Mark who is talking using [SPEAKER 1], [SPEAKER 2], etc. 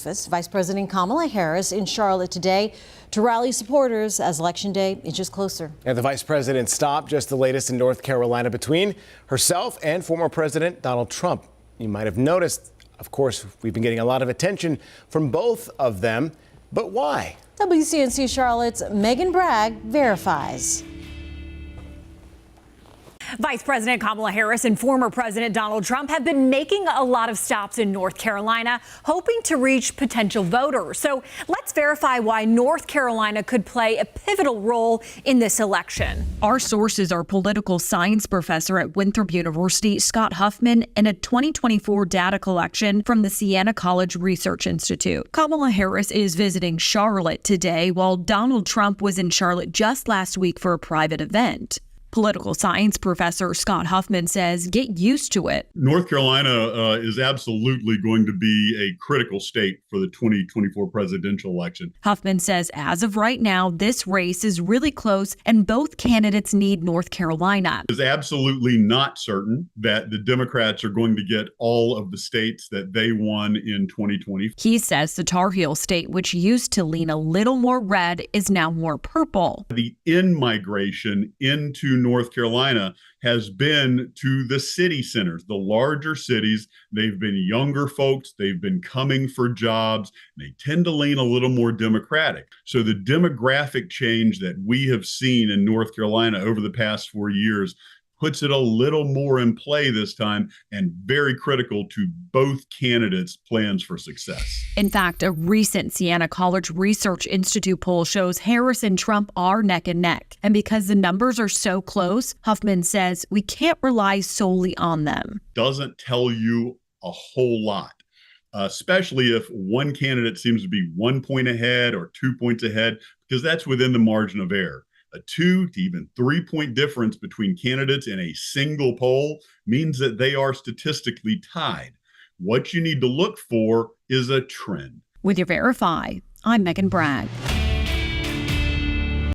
[SPEAKER 1] Vice President Kamala Harris in Charlotte today to rally supporters as Election Day inches closer.
[SPEAKER 2] And the vice president stopped, just the latest in North Carolina, between herself and former President Donald Trump. You might have noticed, of course, we've been getting a lot of attention from both of them. But why?
[SPEAKER 1] WCNC Charlotte's Megan Bragg verifies.
[SPEAKER 3] Vice President Kamala Harris and former President Donald Trump have been making a lot of stops in North Carolina, hoping to reach potential voters. So let's verify why North Carolina could play a pivotal role in this election.
[SPEAKER 4] Our sources are political science professor at Winthrop University, Scott Huffman, and a 2024 data collection from the Siena College Research Institute. Kamala Harris is visiting Charlotte today, while Donald Trump was in Charlotte just last week for a private event. Political science professor Scott Huffman says get used to it.
[SPEAKER 5] North Carolina is absolutely going to be a critical state for the 2024 presidential election.
[SPEAKER 4] Huffman says as of right now, this race is really close and both candidates need North Carolina.
[SPEAKER 5] It is absolutely not certain that the Democrats are going to get all of the states that they won in 2020.
[SPEAKER 4] He says the Tar Heel state, which used to lean a little more red, is now more purple.
[SPEAKER 5] The in-migration into North Carolina has been to the city centers, the larger cities. They've been younger folks. They've been coming for jobs. They tend to lean a little more Democratic. So the demographic change that we have seen in North Carolina over the past 4 years puts it a little more in play this time and very critical to both candidates' plans for success.
[SPEAKER 4] In fact, a recent Siena College Research Institute poll shows Harris and Trump are neck and neck. And because the numbers are so close, Huffman says we can't rely solely on them.
[SPEAKER 5] Doesn't tell you a whole lot, especially if one candidate seems to be 1 point ahead or 2 points ahead, because that's within the margin of error. A 2 to even 3 point difference between candidates in a single poll means that they are statistically tied. What you need to look for is a trend.
[SPEAKER 4] With your Verify, I'm Megan Bragg.